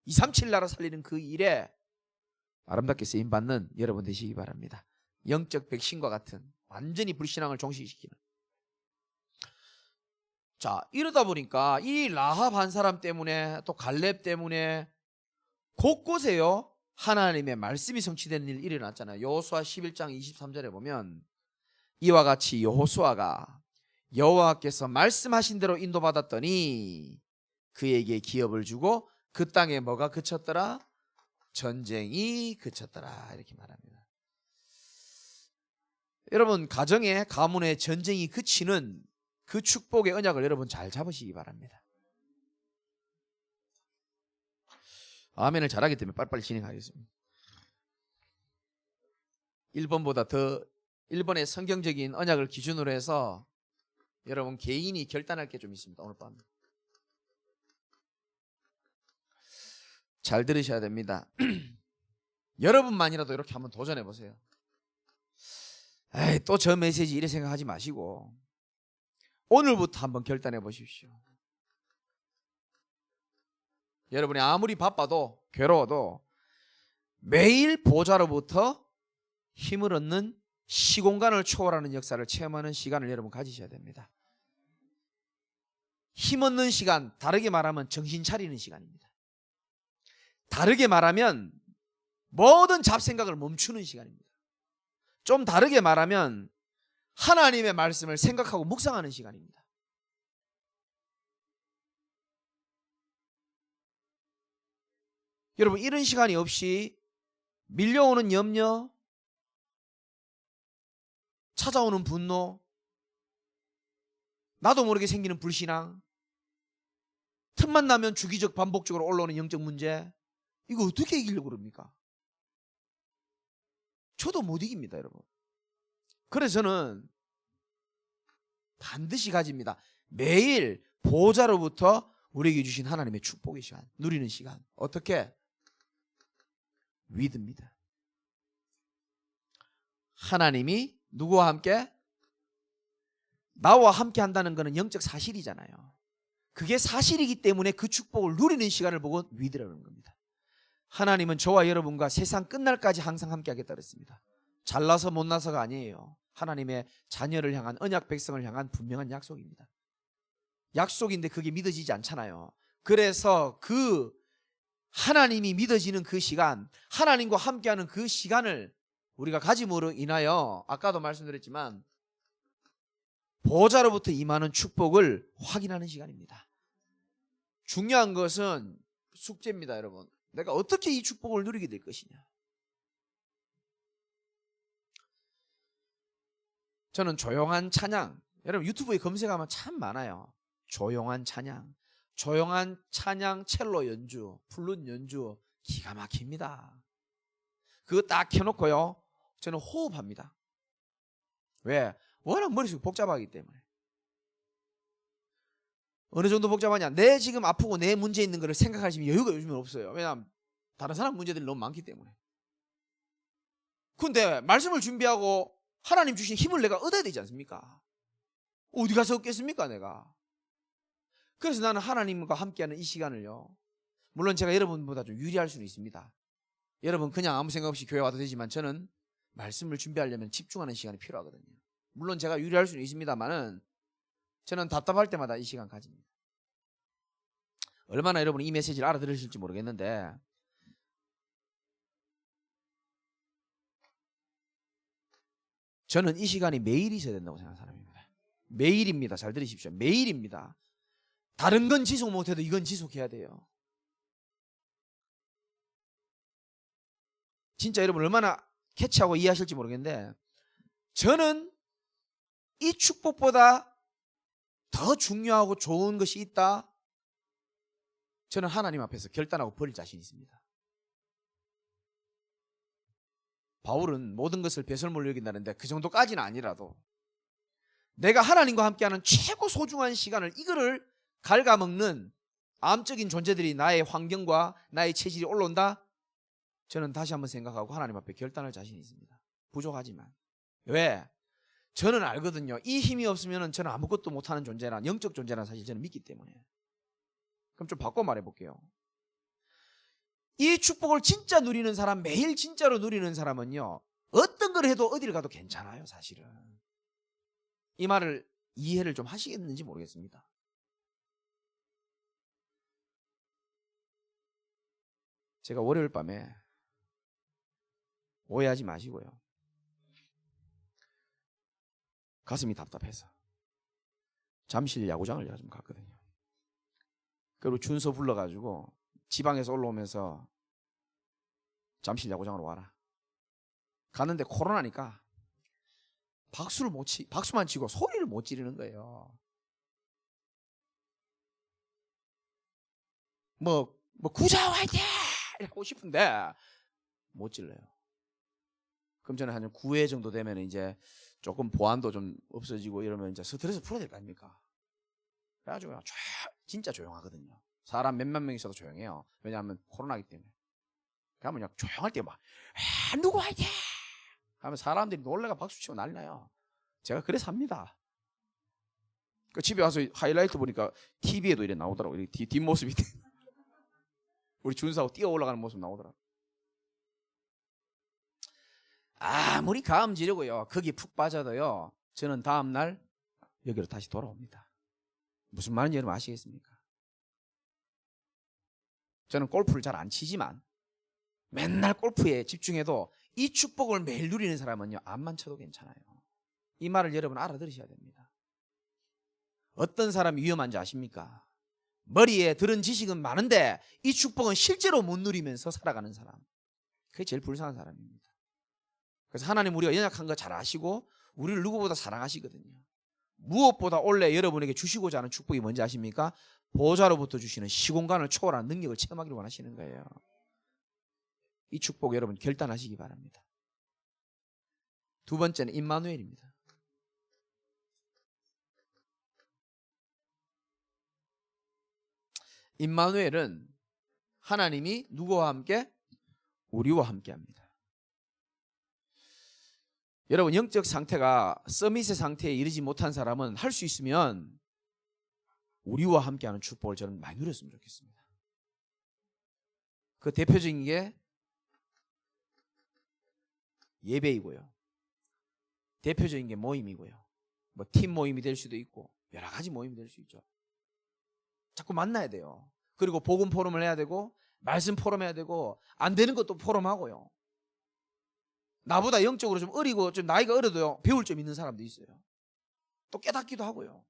237 나라 살리는 그 일에 아름답게 쓰임받는 여러분 되시기 바랍니다. 영적 백신과 같은 완전히 불신앙을 종식시키는. 자, 이러다 보니까 이 라합 한 사람 때문에 또 갈렙 때문에 곳곳에요 하나님의 말씀이 성취되는 일이 일어났잖아요. 여호수아 11장 23절에 보면 이와 같이 여호수아가 여호와께서 말씀하신 대로 인도받았더니 그에게 기업을 주고 그 땅에 뭐가 그쳤더라? 전쟁이 그쳤더라. 이렇게 말합니다. 여러분, 가정에 가문의 전쟁이 그치는 그 축복의 언약을 여러분 잘 잡으시기 바랍니다. 아멘을 잘하기 때문에 빨리빨리 진행하겠습니다. 1번보다 더 1번의 성경적인 언약을 기준으로 해서 여러분 개인이 결단할 게 좀 있습니다. 오늘 밤 잘 들으셔야 됩니다. 여러분만이라도 이렇게 한번 도전해 보세요. 또 저 메시지 이래 생각하지 마시고 오늘부터 한번 결단해 보십시오. 여러분이 아무리 바빠도 괴로워도 매일 보좌로부터 힘을 얻는 시공간을 초월하는 역사를 체험하는 시간을 여러분 가지셔야 됩니다. 힘 얻는 시간, 다르게 말하면 정신 차리는 시간입니다. 다르게 말하면 모든 잡생각을 멈추는 시간입니다. 좀 다르게 말하면 하나님의 말씀을 생각하고 묵상하는 시간입니다. 여러분, 이런 시간이 없이 밀려오는 염려, 찾아오는 분노, 나도 모르게 생기는 불신앙, 틈만 나면 주기적 반복적으로 올라오는 영적 문제, 이거 어떻게 이기려고 그럽니까? 저도 못 이깁니다, 여러분. 그래서 저는 반드시 가집니다. 매일 보좌로부터 우리에게 주신 하나님의 축복의 시간, 누리는 시간. 어떻게? 믿습니다. 하나님이 누구와 함께? 나와 함께 한다는 것은 영적 사실이잖아요. 그게 사실이기 때문에 그 축복을 누리는 시간을 보고 믿으라는 겁니다. 하나님은 저와 여러분과 세상 끝날까지 항상 함께 하겠다 그랬습니다. 잘나서 못나서가 아니에요. 하나님의 자녀를 향한, 언약 백성을 향한 분명한 약속입니다. 약속인데 그게 믿어지지 않잖아요. 그래서 그 하나님이 믿어지는 그 시간, 하나님과 함께하는 그 시간을 우리가 가짐으로 인하여 아까도 말씀드렸지만 보호자로부터 임하는 축복을 확인하는 시간입니다. 중요한 것은 숙제입니다, 여러분. 내가 어떻게 이 축복을 누리게 될 것이냐. 저는 조용한 찬양, 여러분 유튜브에 검색하면 참 많아요. 조용한 찬양, 조용한 찬양 첼로 연주, 플룻 연주 기가 막힙니다. 그거 딱 켜놓고요, 저는 호흡합니다. 왜? 워낙 머릿속이 복잡하기 때문에. 어느 정도 복잡하냐? 내 지금 아프고 내 문제 있는 거를 생각할 여유가 요즘은 없어요. 왜냐하면 다른 사람 문제들이 너무 많기 때문에. 근데 말씀을 준비하고 하나님 주신 힘을 내가 얻어야 되지 않습니까? 어디 가서 얻겠습니까, 내가? 그래서 나는 하나님과 함께하는 이 시간을요, 물론 제가 여러분보다 좀 유리할 수는 있습니다. 여러분 그냥 아무 생각 없이 교회 와도 되지만 저는 말씀을 준비하려면 집중하는 시간이 필요하거든요. 물론 제가 유리할 수는 있습니다만은 저는 답답할 때마다 이 시간 가집니다. 얼마나 여러분이 이 메시지를 알아들으실지 모르겠는데 저는 이 시간이 매일 있어야 된다고 생각하는 사람입니다. 매일입니다. 잘 들으십시오. 매일입니다. 다른 건 지속 못해도 이건 지속해야 돼요. 진짜 여러분 얼마나 캐치하고 이해하실지 모르겠는데 저는 이 축복보다 더 중요하고 좋은 것이 있다, 저는 하나님 앞에서 결단하고 버릴 자신이 있습니다. 바울은 모든 것을 배설물로 여긴다는데 그 정도까지는 아니라도 내가 하나님과 함께하는 최고 소중한 시간을 이거를 갉아먹는 암적인 존재들이 나의 환경과 나의 체질이 올라온다, 저는 다시 한번 생각하고 하나님 앞에 결단할 자신이 있습니다. 부족하지만. 왜? 저는 알거든요. 이 힘이 없으면 저는 아무것도 못하는 존재란, 영적 존재란 사실 저는 믿기 때문에. 그럼 좀 바꿔 말해볼게요. 이 축복을 진짜 누리는 사람, 매일 진짜로 누리는 사람은요, 어떤 걸 해도 어디를 가도 괜찮아요, 사실은. 이 말을 이해를 좀 하시겠는지 모르겠습니다. 제가 월요일 밤에, 오해하지 마시고요, 가슴이 답답해서 잠실 야구장을 제가 좀 갔거든요. 그리고 준서 불러가지고 지방에서 올라오면서 잠실 야구장으로 와라. 갔는데 코로나니까 박수만 치고 소리를 못 지르는 거예요. 뭐 구자 화이팅! 하고 싶은데 못 질러요. 그럼 저는 한 9회 정도 되면 이제 조금 보안도 좀 없어지고 이러면 이제 스트레스 풀어야 될 거 아닙니까? 그래가지고 진짜 조용하거든요. 사람 몇만 명 있어도 조용해요. 왜냐하면 코로나기 때문에. 그러면 그냥 조용할 때 막 누구 화이팅! 하면 사람들이 놀래가 박수치고 난리 나요. 제가 그래서 합니다. 그 집에 와서 하이라이트 보니까 TV에도 이래 나오더라고요. 뒷모습이 우리 준사하고 뛰어 올라가는 모습 나오더라고요. 아무리 가음 지르고요, 거기 푹 빠져도요, 저는 다음날 여기로 다시 돌아옵니다. 무슨 말인지 여러분 아시겠습니까? 저는 골프를 잘 안 치지만 맨날 골프에 집중해도 이 축복을 매일 누리는 사람은요, 암만 쳐도 괜찮아요. 이 말을 여러분 알아들으셔야 됩니다. 어떤 사람이 위험한지 아십니까? 머리에 들은 지식은 많은데 이 축복은 실제로 못 누리면서 살아가는 사람. 그게 제일 불쌍한 사람입니다. 그래서 하나님 우리가 연약한 거 잘 아시고 우리를 누구보다 사랑하시거든요. 무엇보다 원래 여러분에게 주시고자 하는 축복이 뭔지 아십니까? 보호자로부터 주시는 시공간을 초월하는 능력을 체험하기를 원하시는 거예요. 이 축복 여러분 결단하시기 바랍니다. 두 번째는 임마누엘입니다. 임마누엘은 하나님이 누구와 함께? 우리와 함께 합니다. 여러분 영적 상태가 서밋의 상태에 이르지 못한 사람은 할 수 있으면 우리와 함께하는 축복을 저는 많이 누렸으면 좋겠습니다. 그 대표적인 게 예배이고요, 대표적인 게 모임이고요, 팀 모임이 될 수도 있고 여러 가지 모임이 될 수 있죠. 자꾸 만나야 돼요. 그리고 복음 포럼을 해야 되고 말씀 포럼 해야 되고 안 되는 것도 포럼하고요. 나보다 영적으로 좀 어리고 좀 나이가 어려도 배울 점 있는 사람도 있어요. 또 깨닫기도 하고요.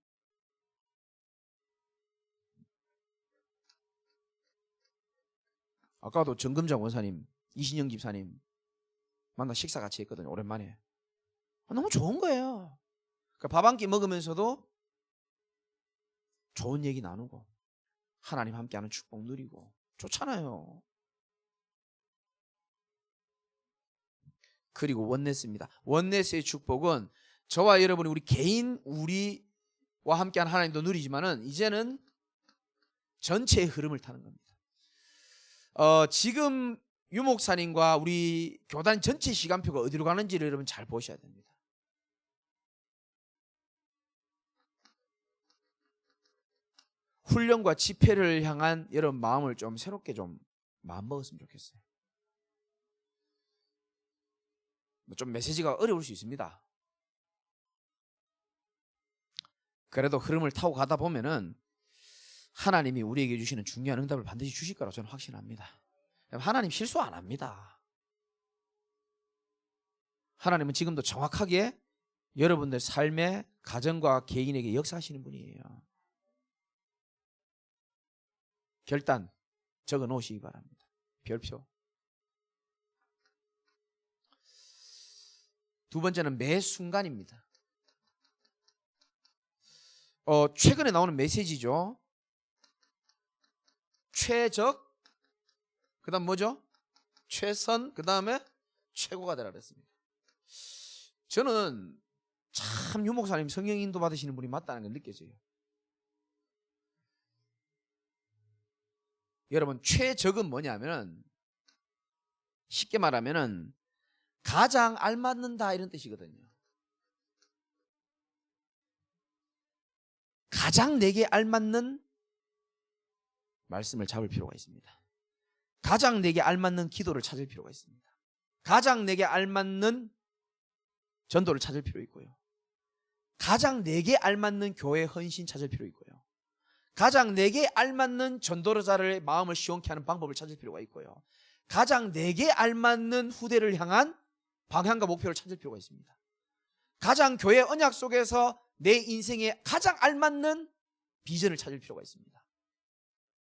아까도 정금장 원사님, 이신영 집사님 만나 식사 같이 했거든요. 오랜만에. 너무 좋은 거예요. 그러니까 밥 한 끼 먹으면서도 좋은 얘기 나누고 하나님 함께하는 축복 누리고 좋잖아요. 그리고 원네스입니다. 원네스의 축복은 저와 여러분이 우리 개인 우리와 함께하는 하나님도 누리지만은 이제는 전체의 흐름을 타는 겁니다. 지금 유목사님과 우리 교단 전체 시간표가 어디로 가는지를 여러분 잘 보셔야 됩니다. 훈련과 집회를 향한 여러분 마음을 좀 새롭게 좀 마음 먹었으면 좋겠어요. 좀 메시지가 어려울 수 있습니다. 그래도 흐름을 타고 가다 보면은 하나님이 우리에게 주시는 중요한 응답을 반드시 주실 거라고 저는 확신합니다. 하나님 실수 안 합니다. 하나님은 지금도 정확하게 여러분들 삶의 가정과 개인에게 역사하시는 분이에요. 결단 적어 놓으시기 바랍니다. 별표. 두 번째는 매 순간입니다. 최근에 나오는 메시지죠. 최적, 그 다음 뭐죠? 최선, 그 다음에 최고가 되라 그랬습니다. 저는 참 유목사님 성령 인도 받으시는 분이 맞다는 걸 느껴져요. 여러분 최적은 뭐냐면은 쉽게 말하면은 가장 알맞는다 이런 뜻이거든요. 가장 내게 알맞는 말씀을 잡을 필요가 있습니다. 가장 내게 알맞는 기도를 찾을 필요가 있습니다. 가장 내게 알맞는 전도를 찾을 필요 있고요. 가장 내게 알맞는 교회 헌신 찾을 필요 있고요. 가장 내게 알맞는 전도자를 마음을 시원케 하는 방법을 찾을 필요가 있고요. 가장 내게 알맞는 후대를 향한 방향과 목표를 찾을 필요가 있습니다. 가장 교회 언약 속에서 내 인생에 가장 알맞는 비전을 찾을 필요가 있습니다.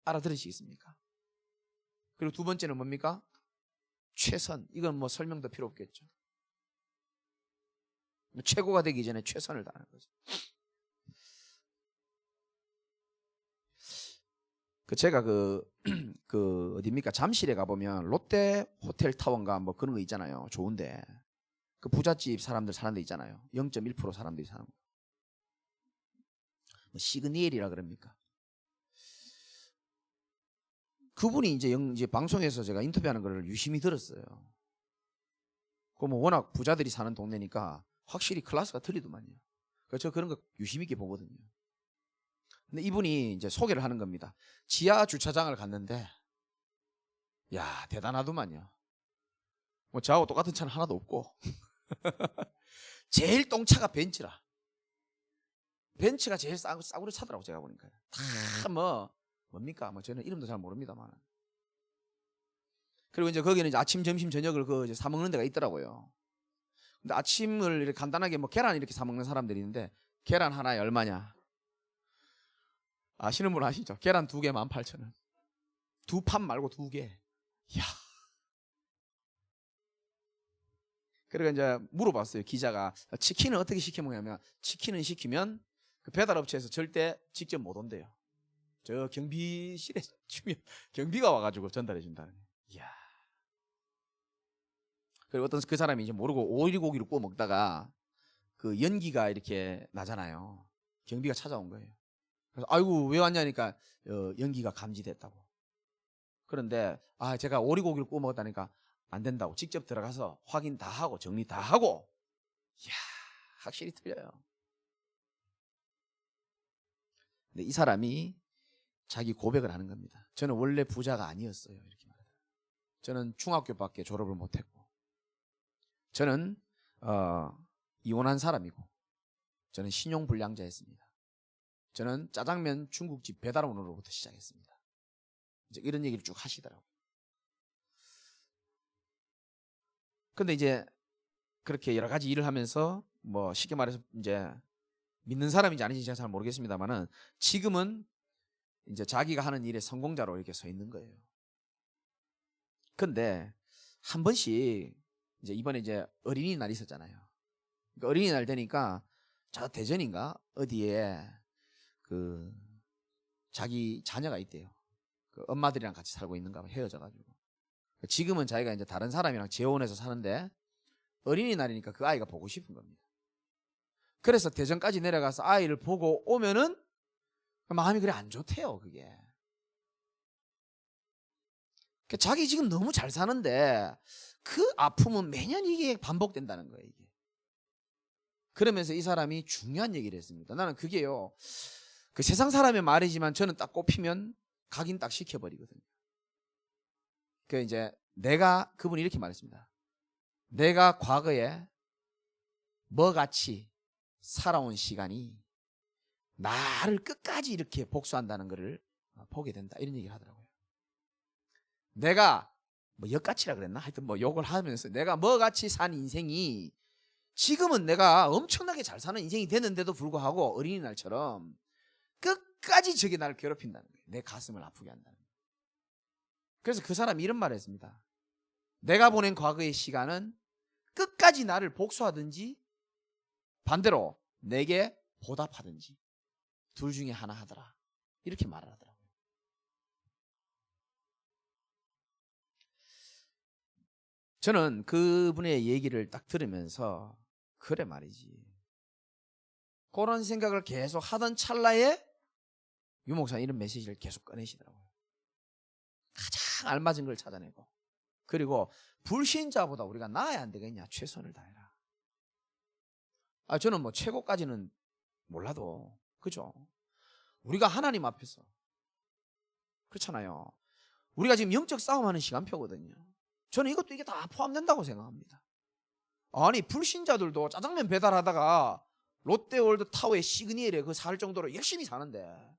알아들으시겠습니까? 그리고 두 번째는 뭡니까? 최선. 이건 뭐 설명도 필요 없겠죠. 최고가 되기 전에 최선을 다하는 거죠. 제가 어디입니까? 잠실에 가보면 롯데 호텔 타워인가 뭐 그런 거 있잖아요. 좋은데. 그 부잣집 사람들 사는 데 있잖아요. 0.1% 사람들이 사는 거. 뭐 시그니엘이라 그럽니까? 그분이 이제 방송에서 제가 인터뷰하는 걸 유심히 들었어요. 뭐 워낙 부자들이 사는 동네니까 확실히 클래스가 틀리더만요. 그래서 저 그런 거 유심히 있게 보거든요. 근데 이분이 이제 소개를 하는 겁니다. 지하 주차장을 갔는데, 야, 대단하더만요. 뭐 저하고 똑같은 차는 하나도 없고, 제일 똥차가 벤츠라. 벤츠가 제일 싸구려 차더라고, 제가 보니까. 다 뭡니까? 저는 이름도 잘 모릅니다만. 그리고 이제 거기는 이제 아침, 점심, 저녁을 이제 사먹는 데가 있더라고요. 근데 아침을 이렇게 간단하게 계란 이렇게 사먹는 사람들이 있는데, 계란 하나에 얼마냐? 아시는 분 아시죠? 계란 2개 18,000원. 2판 말고 2개. 이야. 그러니까 이제 물어봤어요. 기자가 치킨은 어떻게 시켜 먹냐면 치킨은 시키면 그 배달업체에서 절대 직접 못 온대요. 저 경비실에 주면 경비가 와가지고 전달해 준다는. 이야. 그리고 어떤 그 사람이 이제 모르고 오리고기를 구워 먹다가 그 연기가 이렇게 나잖아요. 경비가 찾아온 거예요. 그래서 아이고 왜 왔냐니까 연기가 감지됐다고. 그런데 제가 오리고기를 구워 먹었다니까 안 된다고 직접 들어가서 확인 다 하고 정리 다 하고. 이야, 확실히 틀려요. 근데 이 사람이 자기 고백을 하는 겁니다. 저는 원래 부자가 아니었어요. 이렇게 말해요. 저는 중학교밖에 졸업을 못했고, 저는 이혼한 사람이고, 저는 신용불량자였습니다. 저는 짜장면 중국집 배달원으로부터 시작했습니다. 이제 이런 얘기를 쭉 하시더라고요. 근데 이제 그렇게 여러 가지 일을 하면서 뭐 쉽게 말해서 이제 믿는 사람인지 아닌지 제가 잘 모르겠습니다만은 지금은 이제 자기가 하는 일의 성공자로 이렇게 서 있는 거예요. 근데 한 번씩 이제 이번에 이제 어린이날 있었잖아요. 그러니까 어린이날 되니까 저 대전인가 어디에 그 자기 자녀가 있대요. 그 엄마들이랑 같이 살고 있는가 봐, 헤어져가지고. 지금은 자기가 이제 다른 사람이랑 재혼해서 사는데 어린이날이니까 그 아이가 보고 싶은 겁니다. 그래서 대전까지 내려가서 아이를 보고 오면은 마음이 그래 안 좋대요, 그게. 자기 지금 너무 잘 사는데 그 아픔은 매년 이게 반복된다는 거예요, 이게. 그러면서 이 사람이 중요한 얘기를 했습니다. 나는 그게요, 그 세상 사람의 말이지만 저는 딱 꼽히면 각인 딱 시켜버리거든요. 그 이제 그분이 이렇게 말했습니다. 내가 과거에 뭐같이 살아온 시간이 나를 끝까지 이렇게 복수한다는 것을 보게 된다, 이런 얘기를 하더라고요. 내가 뭐 역같이라 그랬나? 하여튼 뭐 욕을 하면서 내가 뭐같이 산 인생이 지금은 내가 엄청나게 잘 사는 인생이 됐는데도 불구하고 어린이날처럼 끝까지 저게 나를 괴롭힌다는 거예요. 내 가슴을 아프게 한다는 거예요. 그래서 그 사람이 이런 말을 했습니다. 내가 보낸 과거의 시간은 끝까지 나를 복수하든지 반대로 내게 보답하든지 둘 중에 하나 하더라, 이렇게 말을 하더라고요. 저는 그분의 얘기를 딱 들으면서 그래 말이지, 그런 생각을 계속 하던 찰나에 유 목사는 이런 메시지를 계속 꺼내시더라고요. 가장 알맞은 걸 찾아내고, 그리고 불신자보다 우리가 나아야 안 되겠냐, 최선을 다해라. 저는 뭐 최고까지는 몰라도, 그죠? 우리가 하나님 앞에서, 그렇잖아요, 우리가 지금 영적 싸움하는 시간표거든요. 저는 이것도 이게 다 포함된다고 생각합니다. 아니 불신자들도 짜장면 배달하다가 롯데월드 타워의 시그니엘에 그 살 정도로 열심히 사는데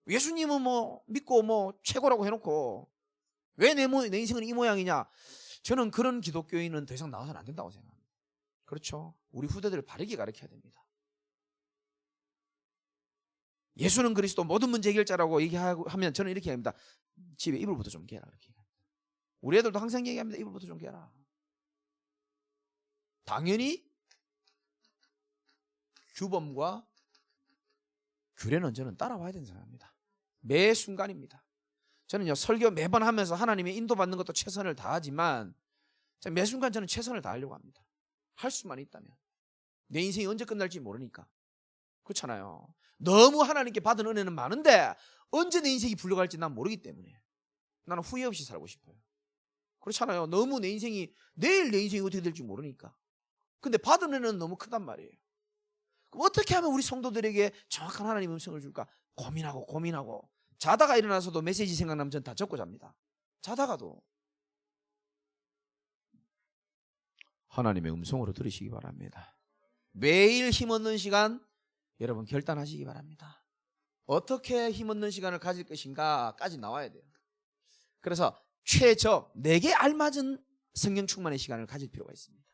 예수님은 뭐 믿고 뭐 최고라고 해놓고 왜 내 인생은 이 모양이냐. 저는 그런 기독교인은 더 이상 나와서는 안 된다고 생각합니다. 그렇죠? 우리 후대들을 바르게 가르쳐야 됩니다. 예수는 그리스도 모든 문제 해결자라고 얘기하면 저는 이렇게 합니다. 집에 이불부터 좀 개라, 이렇게. 우리 애들도 항상 얘기합니다. 이불부터 좀 개라. 당연히 규범과 규례는 저는 따라와야 된다고 생각합니다. 매 순간입니다. 저는요, 설교 매번 하면서 하나님의 인도받는 것도 최선을 다하지만 매 순간 저는 최선을 다하려고 합니다. 할 수만 있다면. 내 인생이 언제 끝날지 모르니까. 그렇잖아요. 너무 하나님께 받은 은혜는 많은데 언제 내 인생이 불려갈지 난 모르기 때문에 나는 후회 없이 살고 싶어요. 그렇잖아요. 너무 내 인생이, 내일 내 인생이 어떻게 될지 모르니까. 근데 받은 은혜는 너무 크단 말이에요. 그럼 어떻게 하면 우리 성도들에게 정확한 하나님의 음성을 줄까? 고민하고 자다가 일어나서도 메시지 생각나면 전 다 적고 잡니다. 자다가도. 하나님의 음성으로 들으시기 바랍니다. 매일 힘없는 시간 여러분 결단하시기 바랍니다. 어떻게 힘없는 시간을 가질 것인가까지 나와야 돼요. 그래서 내게 알맞은 성령 충만의 시간을 가질 필요가 있습니다.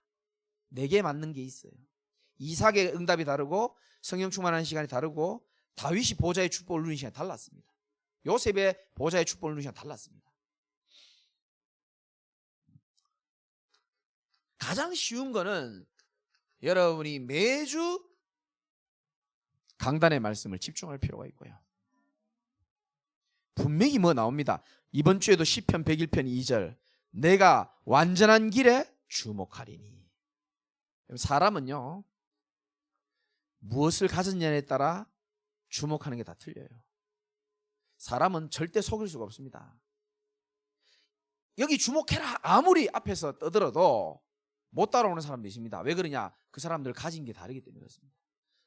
내게 맞는 게 있어요. 이삭의 응답이 다르고 성령 충만한 시간이 다르고 다윗이 보좌의 축복을 누리는 시간이 달랐습니다. 요셉의 보좌의 축복을 누리는 시간이 달랐습니다. 가장 쉬운 거는 여러분이 매주 강단의 말씀을 집중할 필요가 있고요. 분명히 뭐 나옵니다. 이번 주에도 시편 101편 2절 내가 완전한 길에 주목하리니. 사람은요 무엇을 가졌냐에 따라 주목하는 게 다 틀려요. 사람은 절대 속일 수가 없습니다. 여기 주목해라 아무리 앞에서 떠들어도 못 따라오는 사람도 있습니다. 왜 그러냐? 그 사람들 가진 게 다르기 때문에 그렇습니다.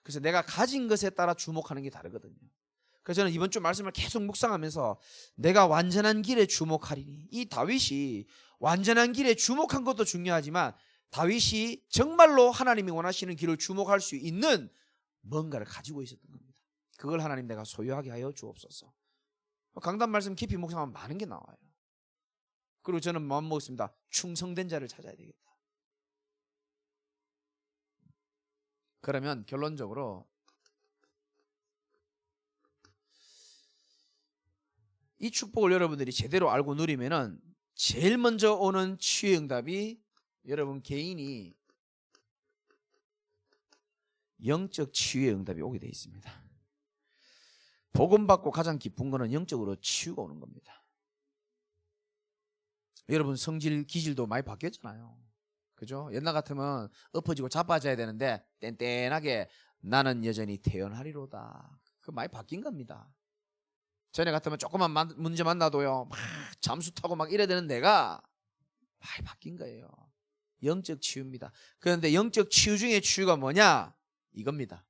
그래서 내가 가진 것에 따라 주목하는 게 다르거든요. 그래서 저는 이번 주 말씀을 계속 묵상하면서 내가 완전한 길에 주목하리니, 이 다윗이 완전한 길에 주목한 것도 중요하지만 다윗이 정말로 하나님이 원하시는 길을 주목할 수 있는 뭔가를 가지고 있었던 겁니다. 그걸 하나님 내가 소유하게 하여 주옵소서. 강단 말씀 깊이 묵상하면 많은 게 나와요. 그리고 저는 마음 먹었습니다. 충성된 자를 찾아야 되겠다. 그러면 결론적으로 이 축복을 여러분들이 제대로 알고 누리면은 제일 먼저 오는 치유의 응답이 여러분 개인이 영적 치유의 응답이 오게 되어 있습니다. 복음 받고 가장 기쁜 거는 영적으로 치유가 오는 겁니다. 여러분 성질 기질도 많이 바뀌었잖아요. 그죠? 옛날 같으면 엎어지고 자빠져야 되는데 뗀뗀하게 나는 여전히 태연하리로다. 그거 많이 바뀐 겁니다. 전에 같으면 조그만 문제 만나도요 막 잠수 타고 막 이래야 되는 내가 많이 바뀐 거예요. 영적 치유입니다. 그런데 영적 치유 중에 치유가 뭐냐? 이겁니다.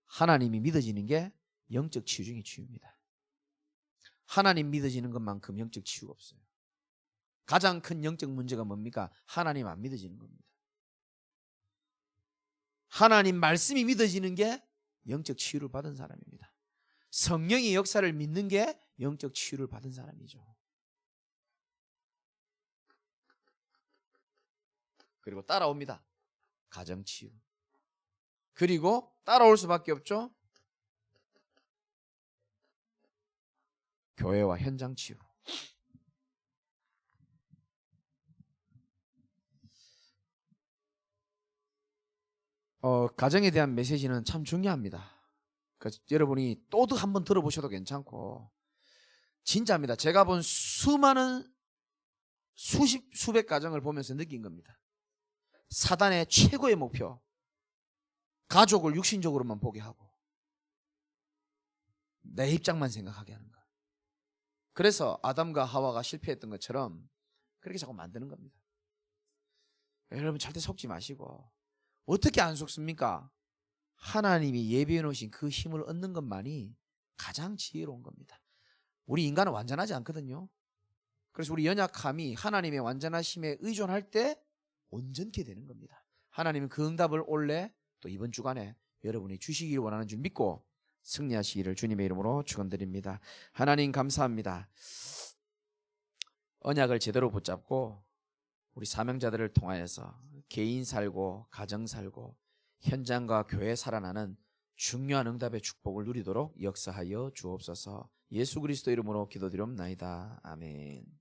하나님이 믿어지는 게 영적 치유 중에 치유입니다. 하나님 믿어지는 것만큼 영적 치유가 없어요. 가장 큰 영적 문제가 뭡니까? 하나님 안 믿어지는 겁니다. 하나님 말씀이 믿어지는 게 영적 치유를 받은 사람입니다. 성령의 역사를 믿는 게 영적 치유를 받은 사람이죠. 그리고 따라옵니다. 가정 치유. 그리고 따라올 수밖에 없죠. 교회와 현장 치유. 가정에 대한 메시지는 참 중요합니다. 그러니까 여러분이 또 한 번 들어보셔도 괜찮고 진짜입니다. 제가 본 수많은 수백 가정을 보면서 느낀 겁니다. 사단의 최고의 목표, 가족을 육신적으로만 보게 하고 내 입장만 생각하게 하는 거. 그래서 아담과 하와가 실패했던 것처럼 그렇게 자꾸 만드는 겁니다. 여러분 절대 속지 마시고 어떻게 안 속습니까? 하나님이 예비해 놓으신 그 힘을 얻는 것만이 가장 지혜로운 겁니다. 우리 인간은 완전하지 않거든요. 그래서 우리 연약함이 하나님의 완전하심에 의존할 때 온전케 되는 겁니다. 하나님은 그 응답을 올해 또 이번 주간에 여러분이 주시기를 원하는 줄 믿고 승리하시기를 주님의 이름으로 축원드립니다. 하나님 감사합니다. 언약을 제대로 붙잡고 우리 사명자들을 통하여서 개인 살고 가정 살고 현장과 교회 살아나는 중요한 응답의 축복을 누리도록 역사하여 주옵소서. 예수 그리스도 이름으로 기도드리옵나이다. 아멘.